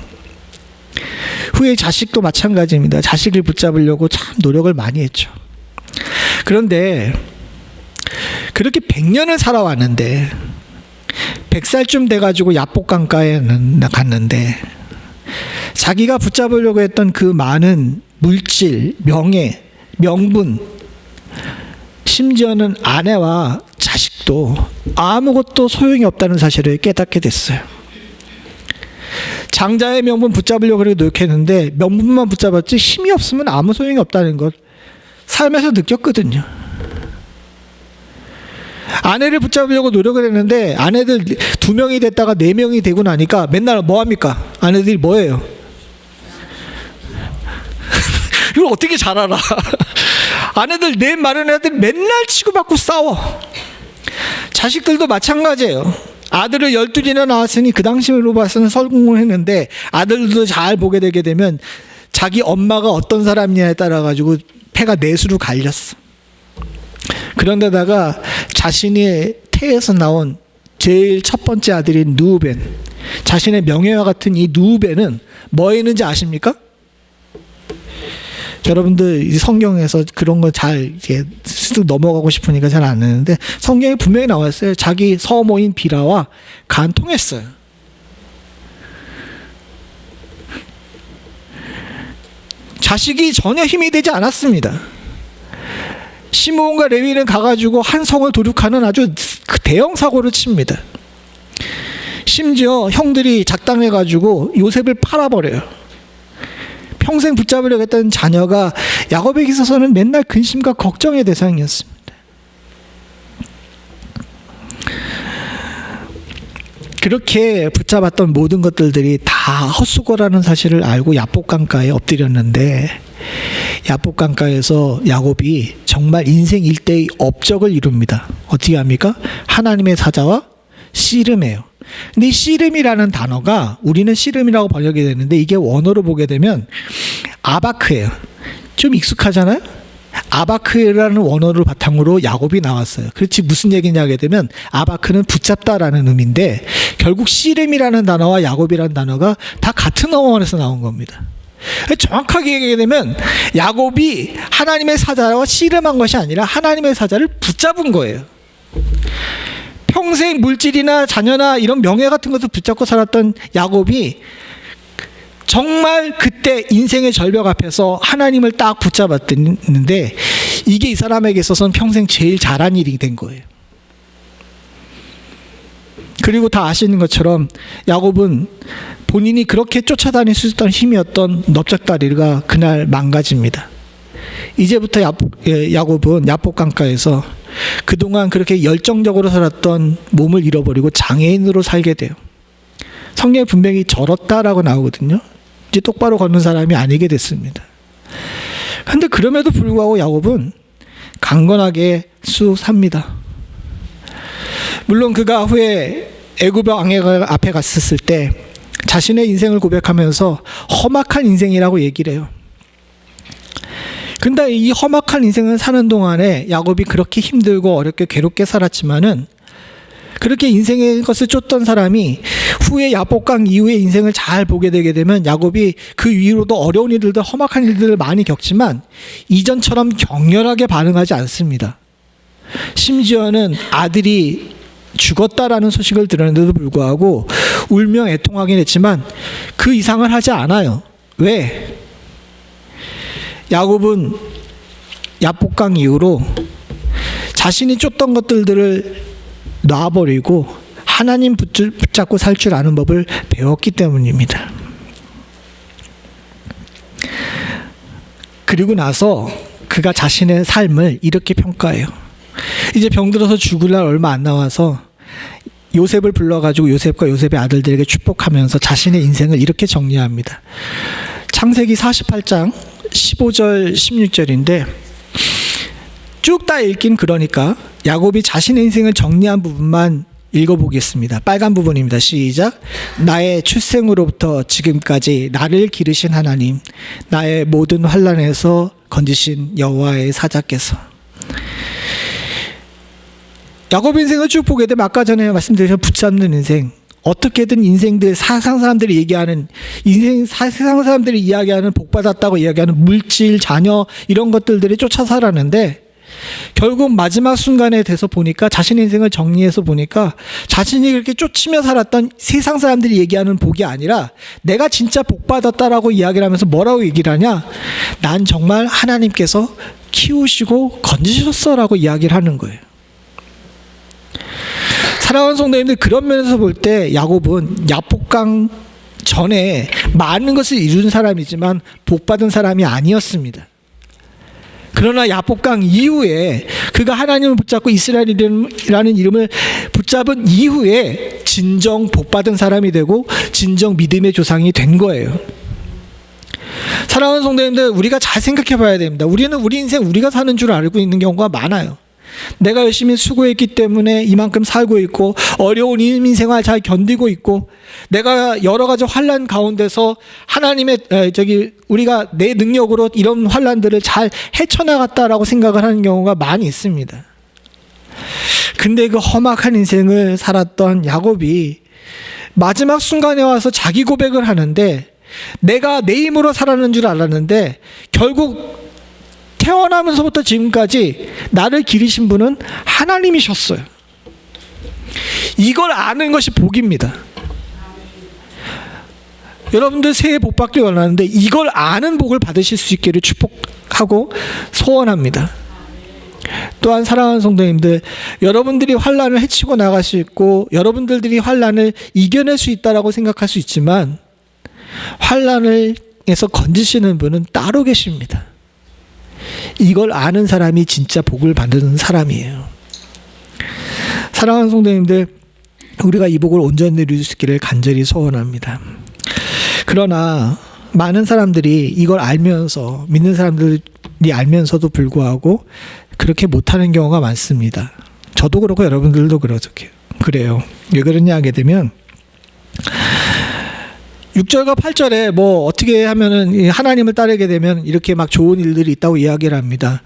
S1: 후에 자식도 마찬가지입니다. 자식을 붙잡으려고 참 노력을 많이 했죠. 그런데 그렇게 100년을 살아왔는데 100살쯤 돼가지고 야복강가에 갔는데 자기가 붙잡으려고 했던 그 많은 물질, 명예, 명분, 심지어는 아내와 자식도 아무것도 소용이 없다는 사실을 깨닫게 됐어요. 장자의 명분 붙잡으려고 노력했는데 명분만 붙잡았지 힘이 없으면 아무 소용이 없다는 걸 삶에서 느꼈거든요. 아내를 붙잡으려고 노력을 했는데 아내들 2명이 됐다가 4명이 되고 나니까 맨날 뭐합니까? 아내들이 뭐예요? 이걸 어떻게 잘 알아? 아내들 내 말은 애들 맨날 치고받고 싸워. 자식들도 마찬가지예요. 아들을 12이나 낳았으니 그 당시로 봐서는 성공을 했는데 아들도 잘 보게 되게 되면 자기 엄마가 어떤 사람이냐에 따라 가지고 패가 넷으로 갈렸어. 그런데다가 자신이 태에서 나온 제일 첫 번째 아들인 누우벤, 자신의 명예와 같은 이 누우벤은 뭐 했는지 아십니까? 여러분들 이 성경에서 그런 거 잘 쓱 넘어가고 싶으니까 잘 안 하는데 성경에 분명히 나왔어요. 자기 서모인 비라와 간통했어요. 자식이 전혀 힘이 되지 않았습니다. 시므온과 레위는 가가지고 한 성을 도륙하는 아주 대형 사고를 칩니다. 심지어 형들이 작당해가지고 요셉을 팔아버려요. 평생 붙잡으려고 했던 자녀가 야곱에게 있어서는 맨날 근심과 걱정의 대상이었습니다. 그렇게 붙잡았던 모든 것들이 다 헛수고라는 사실을 알고 야복 강가에 엎드렸는데, 야복 강가에서 야곱이 정말 인생 일대의 업적을 이룹니다. 어떻게 합니까? 하나님의 사자와 씨름해요. 근데 이 씨름이라는 단어가 우리는 씨름이라고 번역이 되는데, 이게 원어로 보게 되면 아바크예요. 좀 익숙하잖아요? 아바크라는 원어를 바탕으로 야곱이 나왔어요. 그렇지, 무슨 얘기냐 하게 되면 아바크는 붙잡다라는 의미인데, 결국 씨름이라는 단어와 야곱이라는 단어가 다 같은 원어에서 나온 겁니다. 정확하게 얘기하게 되면 야곱이 하나님의 사자와 씨름한 것이 아니라 하나님의 사자를 붙잡은 거예요. 평생 물질이나 자녀나 이런 명예 같은 것을 붙잡고 살았던 야곱이 정말 그때 인생의 절벽 앞에서 하나님을 딱 붙잡았는데, 이게 이 사람에게 있어서는 평생 제일 잘한 일이 된 거예요. 그리고 다 아시는 것처럼 야곱은 본인이 그렇게 쫓아다닐 수 있던 힘이었던 넓적다리가 그날 망가집니다. 이제부터 야곱은 야복 강가에서 그동안 그렇게 열정적으로 살았던 몸을 잃어버리고 장애인으로 살게 돼요. 성경에 분명히 절었다라고 나오거든요. 이제 똑바로 걷는 사람이 아니게 됐습니다. 그런데 그럼에도 불구하고 야곱은 강건하게 쑥 삽니다. 물론 그가 후에 애굽 왕의 앞에 갔었을 때 자신의 인생을 고백하면서 험악한 인생이라고 얘기를 해요. 근데 이 험악한 인생을 사는 동안에 야곱이 그렇게 힘들고 어렵게 괴롭게 살았지만은, 그렇게 인생의 것을 쫓던 사람이 후에 야복강 이후에 인생을 잘 보게 되게 되면 야곱이 그 위로도 어려운 일들도 험악한 일들을 많이 겪지만 이전처럼 격렬하게 반응하지 않습니다. 심지어는 아들이 죽었다라는 소식을 들었는데도 불구하고 울며 애통하긴 했지만 그 이상을 하지 않아요. 왜? 야곱은 야복강 이후로 자신이 쫓던 것들을 놔버리고 하나님 붙잡고 살 줄 아는 법을 배웠기 때문입니다. 그리고 나서 그가 자신의 삶을 이렇게 평가해요. 이제 병들어서 죽을 날 얼마 안 남아서 요셉을 불러가지고 요셉과 요셉의 아들들에게 축복하면서 자신의 인생을 이렇게 정리합니다. 창세기 48장 15절 16절인데 쭉 다 읽긴 그러니까 야곱이 자신의 인생을 정리한 부분만 읽어보겠습니다. 빨간 부분입니다. 시작. 나의 출생으로부터 지금까지 나를 기르신 하나님, 나의 모든 환난에서 건지신 여호와의 사자께서. 야곱 인생을 쭉 보게 되면 아까 전에 말씀드린 붙잡는 인생, 어떻게든 인생들 세상 사람들이 얘기하는 세상 사람들이 이야기하는 복받았다고 이야기하는 물질, 자녀 이런 것들이 쫓아 살았는데 결국 마지막 순간에 돼서 보니까 자신의 인생을 정리해서 보니까 자신이 그렇게 쫓으며 살았던 세상 사람들이 얘기하는 복이 아니라 내가 진짜 복받았다라고 이야기를 하면서 뭐라고 얘기를 하냐, 난 정말 하나님께서 키우시고 건지셨어라고 이야기를 하는 거예요. 사랑하는 성도님들, 그런 면에서 볼 때 야곱은 야복강 전에 많은 것을 이룬 사람이지만 복받은 사람이 아니었습니다. 그러나 야복강 이후에 그가 하나님을 붙잡고 이스라엘이라는 이름을 붙잡은 이후에 진정 복받은 사람이 되고 진정 믿음의 조상이 된 거예요. 사랑하는 성도님들, 우리가 잘 생각해 봐야 됩니다. 우리는 우리 인생 우리가 사는 줄 알고 있는 경우가 많아요. 내가 열심히 수고했기 때문에 이만큼 살고 있고 어려운 인생활 잘 견디고 있고 내가 여러 가지 환난 가운데서 하나님의 우리가 내 능력으로 이런 환난들을 잘 헤쳐나갔다라고 생각을 하는 경우가 많이 있습니다. 근데 그 험악한 인생을 살았던 야곱이 마지막 순간에 와서 자기 고백을 하는데, 내가 내 힘으로 살았는 줄 알았는데 결국 태어나면서부터 지금까지 나를 기르신 분은 하나님이셨어요. 이걸 아는 것이 복입니다. 여러분들 새해 복 받기 원하는데 이걸 아는 복을 받으실 수 있기를 축복하고 소원합니다. 또한 사랑하는 성도님들, 여러분들이 환난을 헤치고 나갈 수 있고 여러분들이 환난을 이겨낼 수 있다라고 생각할 수 있지만 환난에서 건지시는 분은 따로 계십니다. 이걸 아는 사람이 진짜 복을 받는 사람이에요. 사랑하는 성도님들, 우리가 이 복을 온전히 누릴 수 있기를 간절히 소원합니다. 그러나 많은 사람들이 이걸 알면서, 믿는 사람들이 알면서도 불구하고 그렇게 못하는 경우가 많습니다. 저도 그렇고 여러분들도 그래요. 왜 그러냐 하게 되면 6절과 8절에 뭐 어떻게 하면은 하나님을 따르게 되면 이렇게 막 좋은 일들이 있다고 이야기를 합니다.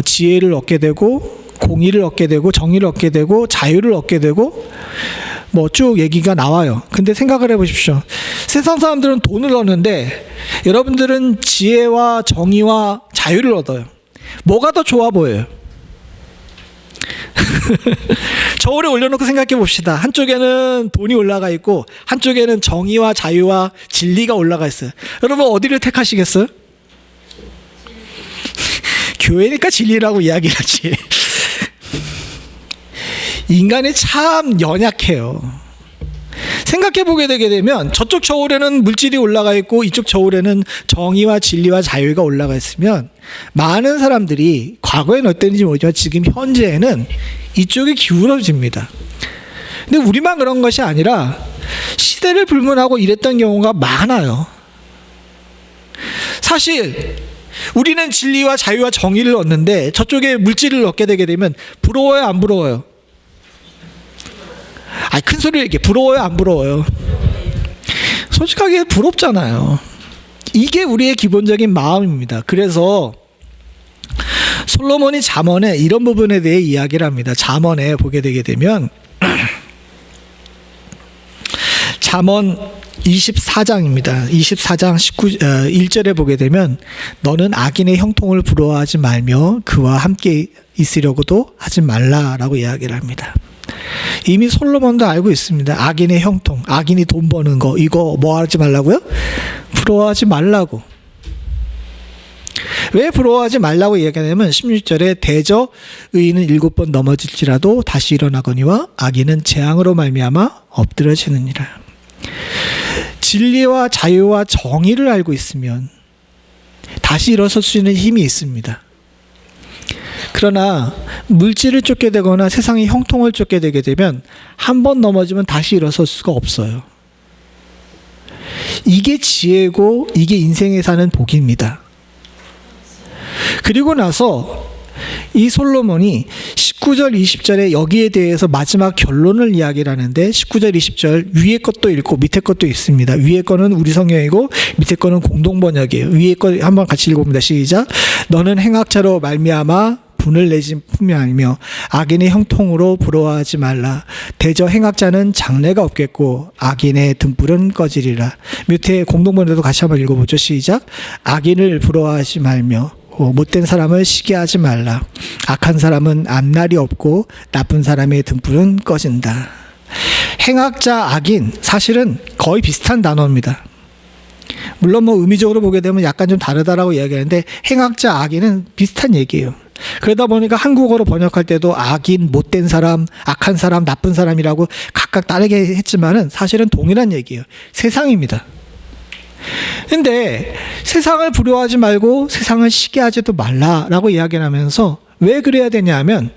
S1: 지혜를 얻게 되고, 공의를 얻게 되고, 정의를 얻게 되고, 자유를 얻게 되고, 뭐 쭉 얘기가 나와요. 근데 생각을 해보십시오. 세상 사람들은 돈을 얻는데 여러분들은 지혜와 정의와 자유를 얻어요. 뭐가 더 좋아 보여요? 저울에 올려놓고 생각해 봅시다. 한쪽에는 돈이 올라가 있고 한쪽에는 정의와 자유와 진리가 올라가 있어요. 여러분 어디를 택하시겠어요? 교회니까 진리라고 이야기를 하지. 인간이 참 연약해요. 생각해보게 되게 되면 저쪽 저울에는 물질이 올라가 있고 이쪽 저울에는 정의와 진리와 자유가 올라가 있으면 많은 사람들이, 과거에는 어땠는지 모르지만 지금 현재에는 이쪽이 기울어집니다. 근데 우리만 그런 것이 아니라 시대를 불문하고 이랬던 경우가 많아요. 사실 우리는 진리와 자유와 정의를 얻는데 저쪽에 물질을 얻게 되게 되면 부러워요, 안 부러워요? 큰 소리로 얘기해. 부러워요, 안 부러워요? 솔직하게 부럽잖아요. 이게 우리의 기본적인 마음입니다. 그래서 솔로몬이 잠언에 이런 부분에 대해 이야기를 합니다. 잠언에 보게 되게 되면 잠언 24장입니다. 24장 1절에 보게 되면 너는 악인의 형통을 부러워하지 말며 그와 함께 있으려고도 하지 말라라고 이야기를 합니다. 이미 솔로몬도 알고 있습니다. 악인의 형통, 악인이 돈 버는 거, 이거 뭐 하지 말라고요? 부러워하지 말라고. 왜 부러워하지 말라고 이야기하냐면 16절에 대저 의인은 7번 넘어질지라도 다시 일어나거니와 악인은 재앙으로 말미암아 엎드러지느니라. 진리와 자유와 정의를 알고 있으면 다시 일어설 수 있는 힘이 있습니다. 그러나 물질을 쫓게 되거나 세상의 형통을 쫓게 되게 되면 한 번 넘어지면 다시 일어설 수가 없어요. 이게 지혜고 이게 인생에 사는 복입니다. 그리고 나서 이 솔로몬이 19절 20절에 여기에 대해서 마지막 결론을 이야기를 하는데 19절 20절 위에 것도 읽고 밑에 것도 있습니다. 위에 거는 우리 성경이고 밑에 거는 공동번역이에요. 위에 거 한번 같이 읽어봅니다. 시작. 너는 행악자로 말미암아 분을 내지 품이 아니며 악인의 형통으로 부러워하지 말라. 대저 행악자는 장래가 없겠고 악인의 등불은 꺼지리라. 밑에 공동번역도 같이 한번 읽어보죠. 시작. 악인을 부러워하지 말며 못된 사람을 시기하지 말라. 악한 사람은 앞날이 없고 나쁜 사람의 등불은 꺼진다. 행악자, 악인 사실은 거의 비슷한 단어입니다. 물론 뭐 의미적으로 보게 되면 약간 좀 다르다라고 이야기하는데 행악자, 악인은 비슷한 얘기예요. 그러다 보니까 한국어로 번역할 때도 악인, 못된 사람, 악한 사람, 나쁜 사람이라고 각각 다르게 했지만은 사실은 동일한 얘기예요. 세상입니다. 근데 세상을 부러워하지 말고 세상을 시기하지도 말라라고 이야기를 하면서 왜 그래야 되냐면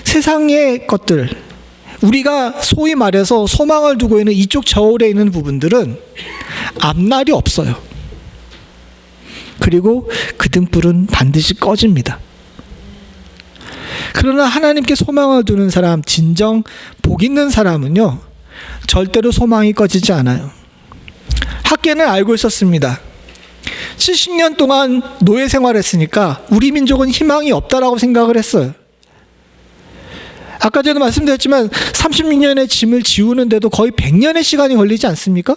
S1: 세상의 것들, 우리가 소위 말해서 소망을 두고 있는 이쪽 저울에 있는 부분들은 앞날이 없어요. 그리고 그 등불은 반드시 꺼집니다. 그러나 하나님께 소망을 두는 사람, 진정 복 있는 사람은요, 절대로 소망이 꺼지지 않아요. 학계는 알고 있었습니다. 70년 동안 노예 생활했으니까 우리 민족은 희망이 없다라고 생각을 했어요. 아까 전에 말씀드렸지만 36년의 짐을 지우는데도 거의 100년의 시간이 걸리지 않습니까?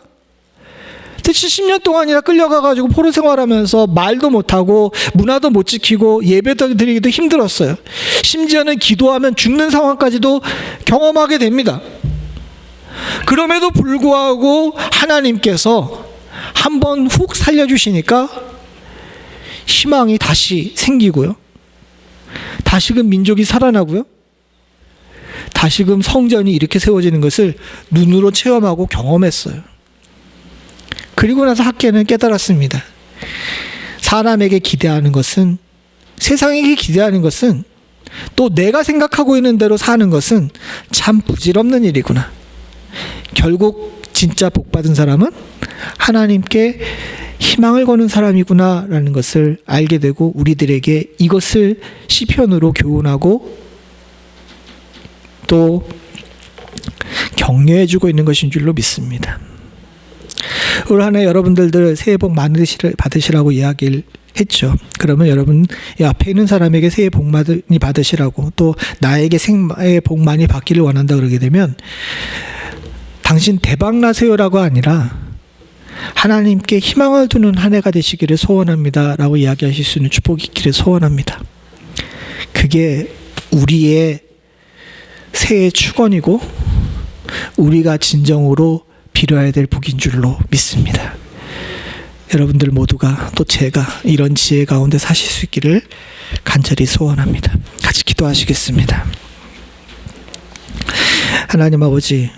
S1: 근데 70년 동안이나 끌려가가지고 포로 생활하면서 말도 못하고 문화도 못 지키고 예배도 드리기도 힘들었어요. 심지어는 기도하면 죽는 상황까지도 경험하게 됩니다. 그럼에도 불구하고 하나님께서 한번 훅 살려주시니까 희망이 다시 생기고요. 다시금 민족이 살아나고요. 다시금 성전이 이렇게 세워지는 것을 눈으로 체험하고 경험했어요. 그리고 나서 학계는 깨달았습니다. 사람에게 기대하는 것은, 세상에게 기대하는 것은, 또 내가 생각하고 있는 대로 사는 것은 참 부질없는 일이구나. 결국 진짜 복받은 사람은 하나님께 희망을 거는 사람이구나라는 것을 알게 되고 우리들에게 이것을 시편으로 교훈하고 또 격려해주고 있는 것인 줄로 믿습니다. 올 한 해 여러분들 새해 복 많이 받으시라고 이야기를 했죠. 그러면 여러분 이 앞에 있는 사람에게 새해 복 많이 받으시라고 또 나에게 새해 복 많이 받기를 원한다 그러게 되면 당신 대박 나세요라고 아니라 하나님께 희망을 두는 한 해가 되시기를 소원합니다 라고 이야기하실 수 있는 축복이 있기를 소원합니다. 그게 우리의 새해 축원이고 우리가 진정으로 빌어야 될 복인 줄로 믿습니다. 여러분들 모두가 또 제가 이런 지혜 가운데 사실 수 있기를 간절히 소원합니다. 같이 기도하시겠습니다. 하나님 아버지,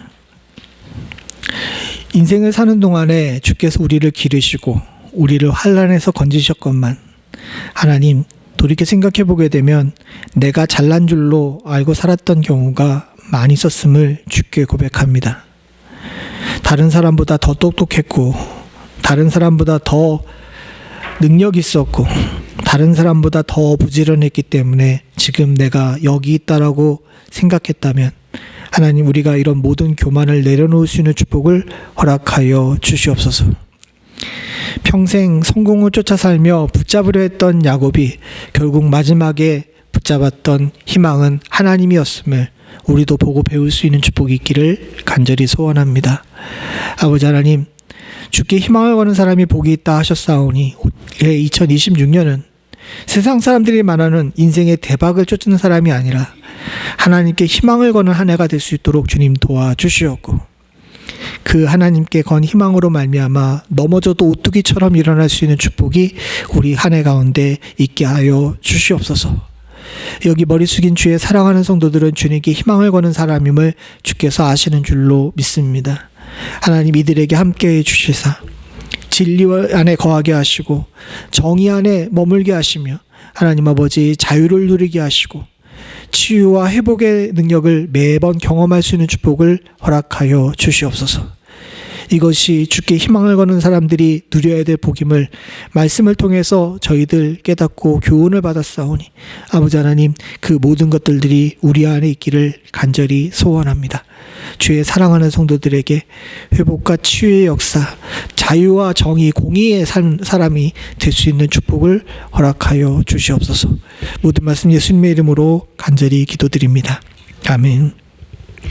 S1: 인생을 사는 동안에 주께서 우리를 기르시고 우리를 환난에서 건지셨건만 하나님 돌이켜 생각해 보게 되면 내가 잘난 줄로 알고 살았던 경우가 많이 있었음을 주께 고백합니다. 다른 사람보다 더 똑똑했고 다른 사람보다 더 능력 있었고 다른 사람보다 더 부지런했기 때문에 지금 내가 여기 있다라고 생각했다면 하나님 우리가 이런 모든 교만을 내려놓을 수 있는 축복을 허락하여 주시옵소서. 평생 성공을 쫓아 살며 붙잡으려 했던 야곱이 결국 마지막에 붙잡았던 희망은 하나님이었음을 우리도 보고 배울 수 있는 축복이 있기를 간절히 소원합니다. 아버지 하나님, 주께 희망을 거는 사람이 복이 있다 하셨사오니 2026년은 세상 사람들이 말하는 인생의 대박을 쫓는 사람이 아니라 하나님께 희망을 거는 한 해가 될 수 있도록 주님 도와주시옵고 그 하나님께 건 희망으로 말미암아 넘어져도 오뚜기처럼 일어날 수 있는 축복이 우리 한 해 가운데 있게 하여 주시옵소서. 여기 머리 숙인 주의 사랑하는 성도들은 주님께 희망을 거는 사람임을 주께서 아시는 줄로 믿습니다. 하나님 이들에게 함께해 주시사 진리 안에 거하게 하시고 정의 안에 머물게 하시며 하나님 아버지 자유를 누리게 하시고 치유와 회복의 능력을 매번 경험할 수 있는 축복을 허락하여 주시옵소서. 이것이 주께 희망을 거는 사람들이 누려야 될 복임을 말씀을 통해서 저희들 깨닫고 교훈을 받았사오니 아버지 하나님 그 모든 것들이 우리 안에 있기를 간절히 소원합니다. 주의 사랑하는 성도들에게 회복과 치유의 역사, 자유와 정의, 공의의 사람이 될 수 있는 축복을 허락하여 주시옵소서. 모든 말씀 예수님의 이름으로 간절히 기도드립니다. 아멘.